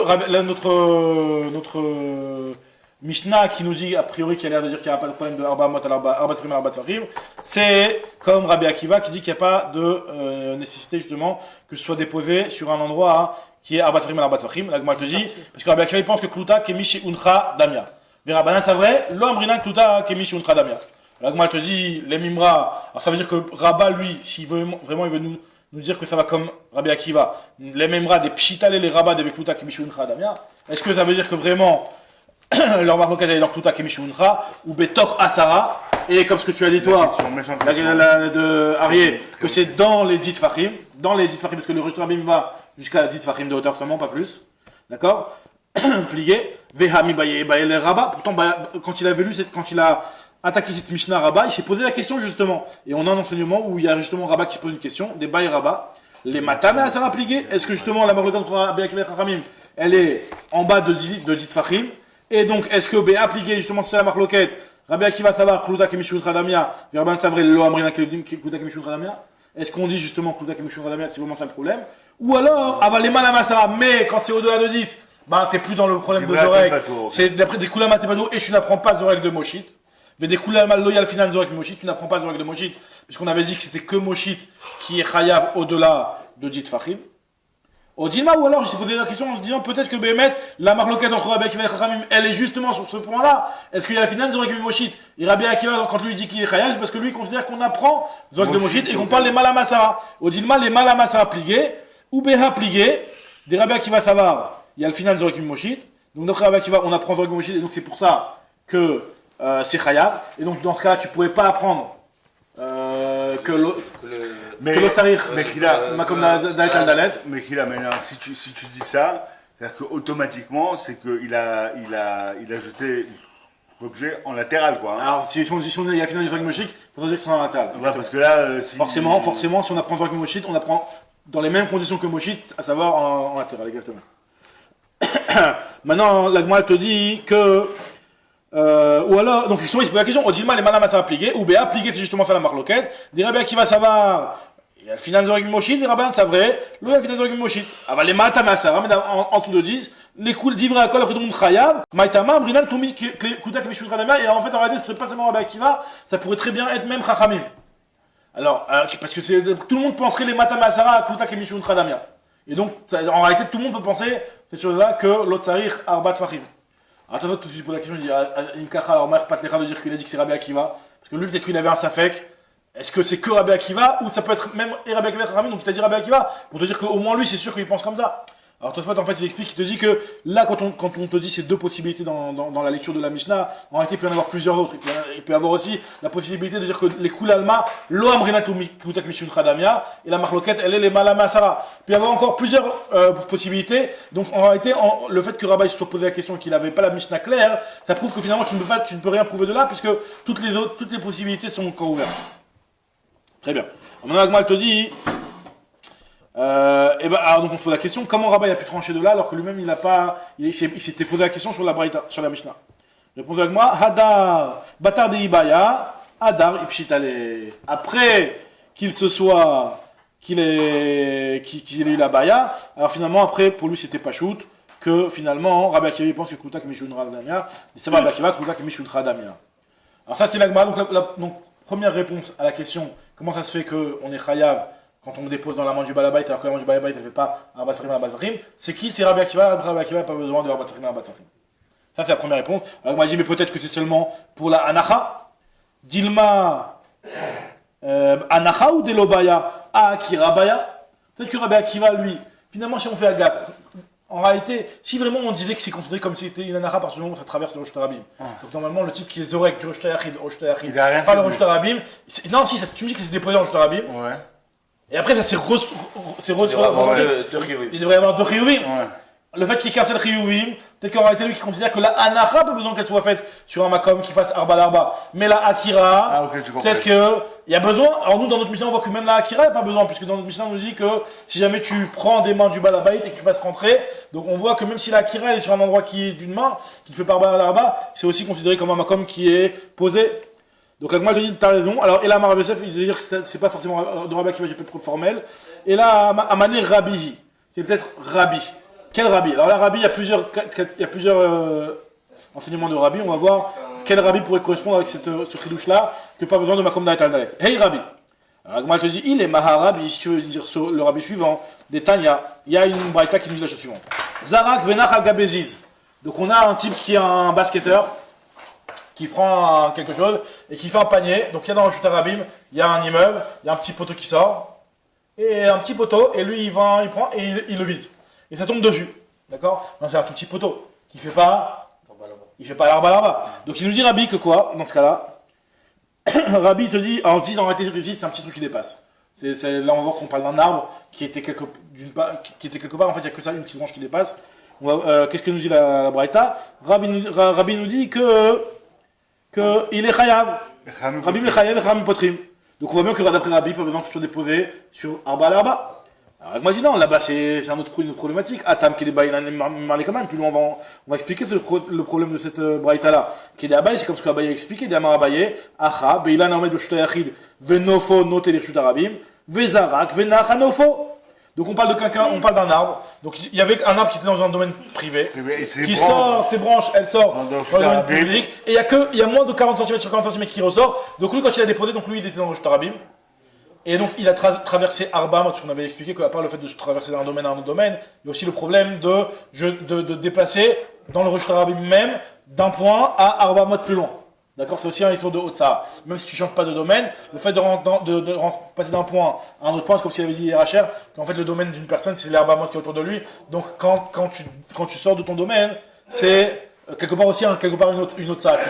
notre Mishnah qui nous dit, a priori, qui a l'air de dire qu'il n'y a pas de problème de Arba Mot, Arba Tfachim, Arba Tfachim, c'est comme Rabbi Akiva qui dit qu'il n'y a pas de nécessité justement que ce soit déposé sur un endroit qui est Arba Tfachim, Arba Tfachim. L'Agma te dit, parce que Rabbi Akiva il pense que Kluta Kemishi Uncha Damia. Verabanan, c'est vrai, l'homme Rina Kluta Kemishi Uncha Damia. L'Agma te dit, les Mimra, alors ça veut dire que Rabba, lui, s'il veut vraiment, il veut nous dire que ça va comme Rabbi Akiva, les Mimra, des Pshitale, les Rabba, des Kluta Kemishi Uncha Damia. Est-ce que ça veut dire que vraiment, leur marque est dans Kluta Kemishi Uncha, ou Betor Asara, et comme ce que tu as dit toi, de Arié, que c'est dans les 10 Tfachim, parce que le Reshut Rabim va jusqu'à 10 Tfachim de hauteur seulement, pas plus. D'accord? Plié. Vehami Baye le Rabba. Pourtant, quand il a attaqué cette Mishnah Rabba, il s'est posé la question justement. Et on a un enseignement où il y a justement Rabba qui pose une question, des Baye Rabba. Les Matame Asara plié. Est-ce que justement la marque entre Rabbi Akiva et Chachamim, elle est en bas de 10 Tfachim? Et donc, est-ce que appliqué justement c'est la marloquette, Rabbi Akiva savar Kluta Kemishun Khadamia, Verban Savre Lo Amrina Kluta Kemishun Khadamia? Est-ce qu'on dit justement Kluta Kemishun Khadamia, c'est vraiment ça le problème? Ou alors, Avalema Lamasara, mais quand c'est au-delà de 10, t'es plus dans le problème de Zorek. C'est d'après des Kulama Tepado et tu n'apprends pas Zorek de Moshit. Mais des Kulama Loyal Finan Zorek Moshit, tu n'apprends pas Zorek de Moshit, puisqu'on avait dit que c'était que Moshit qui est Chayav au-delà de Jit Fachim. Au Dilma, ou alors je s'est posé la question en se disant peut-être que Béhémet, la marloquette entre Rabbi Akiva et Chachamim, elle est justement sur ce point-là. Est-ce qu'il y a la finance Zorek de Moshit? Et Rabbi Akiva, quand lui dit qu'il est Chayav, c'est parce que lui considère qu'on apprend Zorek de Moshit et qu'on parle les Malamasara. Au Dilma, les Malamasara pliés, ou Béha pliés, des Rabbi Akiva Savar, il y a le finance Zorek de Moshit. Donc d'après Rabbi Akiva, on apprend Zorek de Moshit et donc c'est pour ça que c'est Chayav. Et donc dans ce cas, tu pouvais pas apprendre que l'autre tarikh, mais si tu dis ça, c'est-à-dire qu'automatiquement, c'est qu'il a jeté l'objet en latéral, quoi. Hein. Alors, si on dit il y a finalement du Zorek Moshit, ça veut dire que c'est en latéral. Ouais, parce que là, forcément, si on apprend Zorek Moshit, on apprend dans les mêmes conditions que Moshit, à savoir en latéral, exactement. Maintenant, l'Agma te dit que ou alors, donc justement, il se pose la question, Odilma, les malama ça va plier, ou Béa, plier, c'est justement ça la marloquette. Des Rabbi Akiva Savar, Il y a le final Zoreg Moshit, les rabbins, c'est vrai. Lui, il y a le final Zoreg Moshit. Ah, les Matam Asara, mais en dessous de 10, les coups d'Ivra Akol, après tout le monde Chayav, Maïtama, Brinal, Toumi, Kuta, Kemishut Radamia, et en fait, en réalité, ce serait pas seulement Rabbi Akiva, ça pourrait très bien être même Chachamim. Alors, parce que tout le monde penserait les Matam Asara à Kuta, Kemishut Radamia. Et donc, en réalité, tout le monde peut penser cette chose-là que l'autre Sarich, Arbat Fahim. Alors, tout de suite, pose la question, il dit, Imkacha, alors, Ma'af Patlecha de dire qu'il a dit que c'est Rabbi Akiva, parce que lui, peut-être qu'il avait un Safek. Est-ce que c'est que Rabbi Akiva, ou ça peut être même Rabbi Akiva et Chachamim, donc il t'a dit Rabbi Akiva, pour te dire qu'au moins lui, c'est sûr qu'il pense comme ça. Alors Tosfot, en fait, il explique, il te dit que là, quand on te dit ces deux possibilités dans la lecture de la Mishnah, en réalité, il peut y en avoir plusieurs autres. Il peut y avoir aussi la possibilité de dire que les Kulalma, Lo Amrinatu Kutak Mishun Khadamia, et la Marloquette, elle est les Malama Sarah. Il peut y avoir encore plusieurs possibilités. Donc en réalité, le fait que Rabbi se soit posé la question et qu'il n'avait pas la Mishnah claire, ça prouve que finalement, tu ne peux rien prouver de là, puisque toutes les possibilités sont encore ouvertes. Très bien. Maintenant, Agma, elle te dit, alors donc on te pose la question, comment Rabbi a pu trancher de là alors que lui-même il s'était posé la question sur la Braïta, sur la Mishnah. Réponse d'Agma, Hadar, Batar de Ibaya, Hadar Ipshitale. Après qu'il ait eu la Baya, alors finalement après pour lui c'était pas shoot, que finalement Rabbi Akiva pense que Kutak Mishun Radamia, et c'est Rabbi Akiva Kutak Mishun Radamia. Alors ça c'est l'Agma, donc première réponse à la question, comment ça se fait qu'on est chayav quand on dépose dans la main du balabait alors que la main du balabait ne fait pas Arbat Farim, Arbat Farim, c'est qui? C'est Rabbi Akiva. Rabbi Akiva n'a pas besoin de Arbat Farim, Arbat Farim. Ça c'est la première réponse. Alors on m'a dit mais peut-être que c'est seulement pour la Anacha. Dilma Anacha ou Delobaya Akirabaya. Peut-être que Rabbi Akiva lui, finalement si on fait la gaffe, en réalité, si vraiment on disait que c'est considéré comme si c'était une anacha parce que ça traverse le Rosh Hashanah. Donc normalement, le type qui est Zorek du Rosh Hashanah, pas le Rosh Hashanah, non, si, tu me dis que c'est déposé dans le Rosh Hashanah. Ouais. Et après, ça c'est il devrait y avoir deux Chiyuvim. Ouais. Le fait qu'il cancelle Chiyuvim, peut-être qu'en réalité, lui qui considère que la anacha pas besoin qu'elle soit faite sur un makom qui fasse Arba Larba. Mais la Akira, peut-être que il y a besoin. Alors nous, dans notre Mishnah, on voit que même la Akira, il n'y a pas besoin, puisque dans notre Mishnah, on nous dit que si jamais tu prends des mains du balabait et que tu fasses rentrer, donc on voit que même si la Akira elle est sur un endroit qui est d'une main, qui ne fait pas Arba Larba, c'est aussi considéré comme un makom qui est posé. Donc moi je te dis, t'as raison. Alors et là, Maravesef, il veut dire que c'est pas forcément de Rabbi qui va, j'ai pas de preuve formelle. Et là, Amané Rabbi, c'est peut-être Rabbi. Quel Rabbi? Alors là, Rabbi, il y a plusieurs enseignements de Rabbi. On va voir quel Rabbi pourrait correspondre avec ce chidouche-là, que pas besoin de Makom Dalet Al-Dalet. Hey Rabbi. Alors moi je te dis, il est Maharabi, si tu veux dire sur le Rabbi suivant, des Tanya, il y a une braïta qui nous dit la chose suivante. Zarak Venach Al-Gabeziz. Donc on a un type qui est un basketteur, qui prend quelque chose et qui fait un panier. Donc il y a dans le Chutarabim, il y a un immeuble, il y a un petit poteau qui sort, et un petit poteau, et lui il prend et il le vise. Et ça tombe dessus. D'accord? Non, c'est un tout petit poteau qui fait pas. Il fait pas l'arba là-bas. Donc il nous dit Rabbi que quoi, dans ce cas-là? Rabbi te dit, en 10 en réalité c'est un petit truc qui dépasse. Là on voit qu'on parle d'un arbre qui était quelque part, en fait il n'y a que ça, une petite branche qui dépasse. Qu'est-ce que nous dit la Braïta? Rabbi nous dit que il est chayav. Rabbi est chayav et Chachamim potrim. Donc on voit bien que d'après Rabbi, pas besoin que ce soit déposé sur Arba Larba. Alors moi je dis non, là-bas c'est une autre problématique. Atam qui est marlé quand même. Puis on va expliquer le problème de cette braïta là. Qui est d'Abaye, c'est comme ce qu'Abaye a expliqué. D'Amar Abaye, Acha, Beilan Ahmed B'Shuta Yachid, Venofo Note B'Shuta Rabim, Vezarak, Venacha Nofo. Donc on parle de quelqu'un, on parle d'un arbre. Donc il y avait un arbre qui était dans un domaine privé, qui sort, ses branches, elles sortent dans le domaine public, et il y a moins de 40 cm sur 40 cm qui ressort. Donc lui quand il a déposé, donc lui il était dans le Rosh Hashanah. Et donc il a traversé Arba, parce qu'on avait expliqué qu'à part le fait de se traverser d'un domaine à un autre domaine, il y a aussi le problème de déplacer dans le Rosh Hashanah même d'un point à Arba mètres plus loin. D'accord, c'est aussi un histoire de Haute-Sahara. Même si tu changes pas de domaine, le fait de passer d'un point à un autre point, c'est comme s'il avait dit Racher, qu'en fait le domaine d'une personne, c'est l'herbe à mode qui est autour de lui. Donc quand tu sors de ton domaine, c'est quelque part aussi une autre Sahara.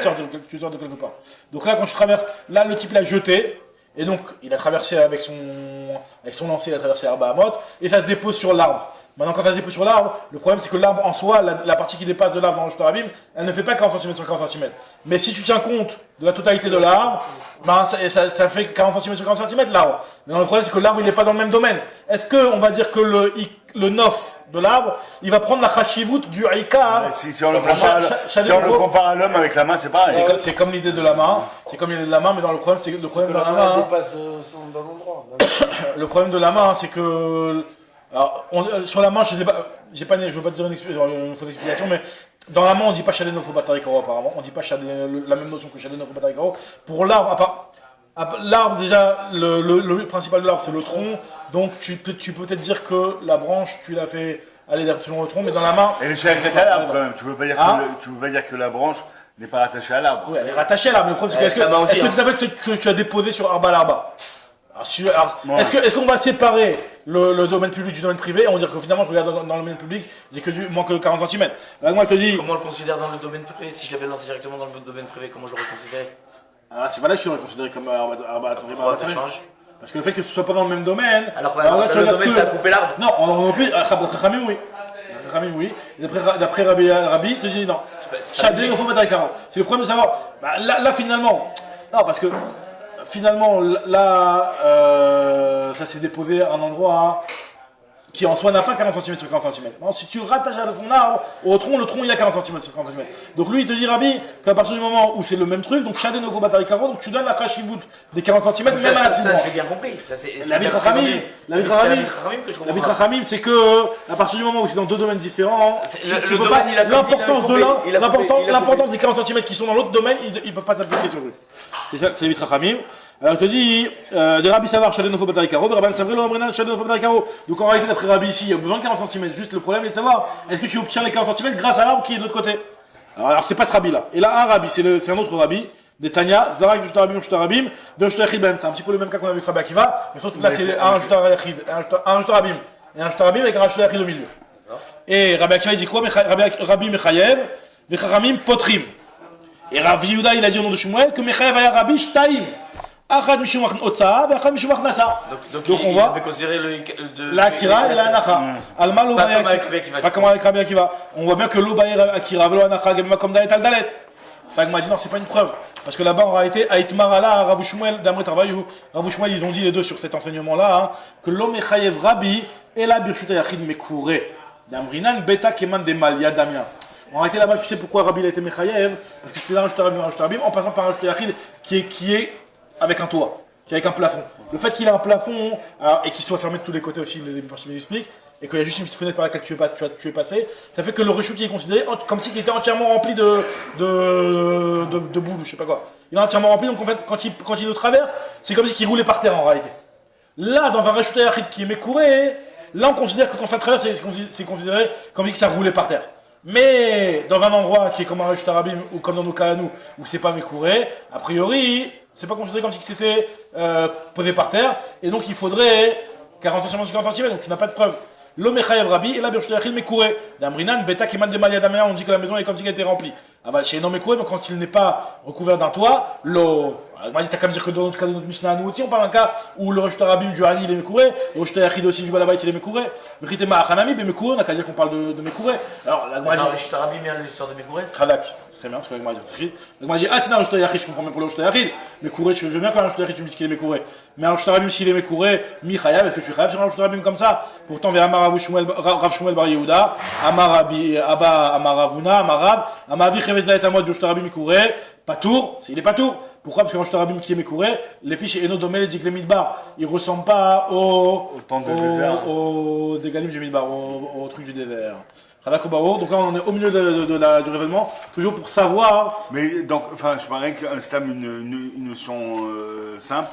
Tu sors de quelque part. Donc là, quand tu traverses, là le type l'a jeté, et donc il a traversé avec son lancer, il a traversé l'herbe à mode, et ça se dépose sur l'arbre. Maintenant, quand ça se dépose sur l'arbre, le problème c'est que l'arbre en soi, la partie qui dépasse de l'arbre dans le Shtarabim, elle ne fait pas 40 cm sur 40 cm. Mais si tu tiens compte de la totalité de l'arbre, ben, ça fait 40 cm sur 40 cm l'arbre. Mais le problème c'est que l'arbre il n'est pas dans le même domaine. Est-ce qu'on va dire que le nof de l'arbre, il va prendre la chashivut du Aïkar. Si on le compare à l'homme avec la main, c'est pareil. C'est comme l'idée de la main. C'est comme l'idée de la main, mais dans le problème, c'est que le problème de la main. Dépasse dans l'endroit. Le problème de la main, c'est que. Alors, sur la main, je veux pas te dire une fausse explication, mais dans la main, on dit pas Shadeno Fobatarikaro apparemment. On dit pas la même notion que Shadeno Fobatarikaro. Pour l'arbre, l'arbre, déjà, le but principal de l'arbre, c'est le tronc. Donc, tu peux peut-être dire que la branche, tu l'as fait aller selon le tronc, mais dans la main. Elle est attachée à l'arbre quand même. Tu peux pas dire que la branche n'est pas rattachée à l'arbre. Oui, elle est rattachée à l'arbre. Mais le problème, c'est que est-ce que tu savais que tu as déposé sur Arba l'arba? Est-ce qu'on va séparer le domaine public du domaine privé et on va dire que finalement je regarde dans le domaine public, j'ai que moins que 40 cm. Moi je te dis. Comment on le considère dans le domaine privé? Si je l'avais lancé directement dans le domaine privé, comment je l'aurais considéré? C'est pas là que tu l'aurais considéré comme Arba. Pourquoi ça change? Parce que le fait que ce soit pas dans le même domaine. Alors le domaine ça a coupé l'arbre? Non, on plus. Khamim oui. Oui. D'après Rabbi, te dis non. C'est le problème de savoir. Là finalement. Non, parce que. Finalement, là, ça s'est déposé à un endroit qui en soi n'a pas 40 cm sur 40 cm. Non, si tu le rattaches à ton arbre, au tronc, le tronc il y a 40 cm sur 40 cm. Donc lui il te dit Rabbi qu'à partir du moment où c'est le même truc, donc Shadeno Fobatarikaro, donc tu donnes la Khashivut des 40 cm même à la ça j'ai bien compris. La vitre Rachamim, c'est que à partir du moment où c'est dans deux domaines différents, tu peux pas l'importance de l'un, l'importance des 40 cm qui sont dans l'autre domaine, ils peuvent pas s'appliquer sur eux. C'est ça, c'est la vitre Rachamim. Alors il te dit, des Rabbi Savar, Shadeno Fobatarikaro, Rabban Savrelo, Amrinan, Shadeno Fobatarikaro. Donc en réalité, d'après Rabbi ici, il y a besoin de 40 cm. Juste le problème est de savoir, est-ce que tu obtiens les 40 cm grâce à l'arbre qui est de l'autre côté? Alors c'est pas ce Rabbi là. Et là, un Rabbi, c'est un autre Rabbi, des Tanya, Zarak du Shtarabim, Shtarabim, de Shtarabim. C'est un petit peu le même cas qu'on a vu avec Rabbi Akiva, mais sauf que là c'est un Shtarabim et un Shtarabim avec un Shtarabim au milieu. Et Rabbi Akiva il dit quoi? Rabbi Mechayev, Vechachamim Potrim. Et Rabbi Yehuda il a dit au nom de Shmuel que Mechayev a Rabbi Shtaim. Achad Mishumach Otsa, Achad Mishumach Nasa. Donc on va considérer la Akira et la Anacha. Alma lo pas comme avec Rabbi Akiva. On voit bien que lo baïr Akira, velo Anacha, Gemma comme Dalet al Dalet. Ça m'a dit non, c'est pas une preuve. Parce que là-bas en réalité, Aïtmar Allah, Rav Shmuel, Damre Travayou, Rav Shmuel, ils ont dit les deux sur cet enseignement-là, que l'homme Mechayev Rabbi et la Birchuta Yachid Mekouré. Damrinan Beta Keman de Malia Damien. En réalité là-bas, tu sais pourquoi Rabbi a été Mechayev? Parce que c'était un Shtarabim, en passant par un Yachid qui est avec un toit, qui est avec un plafond. Le fait qu'il ait un plafond et qu'il soit fermé de tous les côtés aussi, les Mepharshim expliquent, et qu'il y a juste une petite fenêtre par laquelle tu es passé, ça fait que le réchute est considéré comme s'il était entièrement rempli de boue, je sais pas quoi. Il est entièrement rempli, donc en fait, quand il le traverse, c'est comme s'il roulait par terre en réalité. Là, dans un réchute qui est mécouré, là on considère que quand ça traverse, c'est considéré comme si ça roulait par terre. Mais dans un endroit qui est comme un réchute arabim ou comme dans nos cas à nous, où c'est pas mécouré, a priori, c'est pas considéré comme si c'était posé par terre, et donc il faudrait 40 cm sur 40 cm, donc tu n'as pas de preuve. L'Omechayev Rabbi et la Birchuta Mekouré. D'Amrinan, Beta Keman de Malia Damia, on dit que la maison est comme si elle était remplie. Aval chez non Mekouré, mais quand il n'est pas recouvert d'un toit, t'as qu'à me dire que dans notre cas de notre Mishnah, nous aussi, on parle d'un cas où le Birchuta Rabbi du Hani il est Mekouré, le Birchuta Yachid aussi du Balabait il est Mekouré. Vritema Achanami, mais Mekouré, on n'a qu'à dire qu'on parle de Mekouré. Alors, la Gemara dit. Le Birchuta Rabbi, mais l'histoire de Mekouré. Khadak, très bien, parce que la Gemara dit. La Gemara dit, ah, c'est un Birchuta Yachid, je comprends même pour le Birchuta Yachid. Mekouré, je veux bien quand un Birchuta Yachid, tu me dis qu'il est Mekouré. Mais un Birchuta Rabbi, s'il est Mekouré, mi Chayav, est-ce que je suis Chayav sur un Birchuta Rabbi comme ça? Pourtant, vers Amarav Shmuel Bar Yehuda, Amarabi, Abba, Amaravuna, Amarav, Amavi Chevezda et Amod, Birchuta Rabbi Mekouré, Patour, il est Patour. Pourquoi? Parce qu'un Birchuta Rabbi qui est Mekouré, les fiches Eno Domel dit que les Midbar, ils ressemblent pas au Dégalim du Midbar, au truc du désert. Donc là on est au milieu du raisonnement, toujours pour savoir. Mais donc, enfin, je parais qu'un stam une notion simple.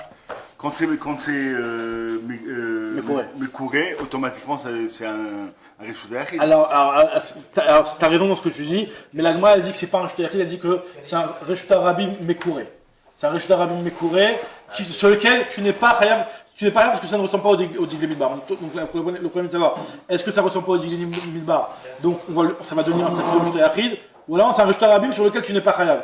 Quand c'est Mekouré, automatiquement c'est un Birchuta Yachid. Alors t'as raison dans ce que tu dis, mais la Gemara elle dit que c'est pas un Birchuta Yachid, elle dit que c'est un Birchuta Rabbi Mekouré. C'est un Birchuta Rabbi Mekouré sur lequel tu n'es pas chayav. Tu n'es pas là parce que ça ne ressemble pas au Digli Midbar. Donc le problème est de savoir, est-ce que ça ne ressemble pas au Digli Midbar? Donc ça va devenir un statut de Birchuta Yachid, ou alors c'est un Birchuta Rabbi sur lequel tu n'es pas chayav.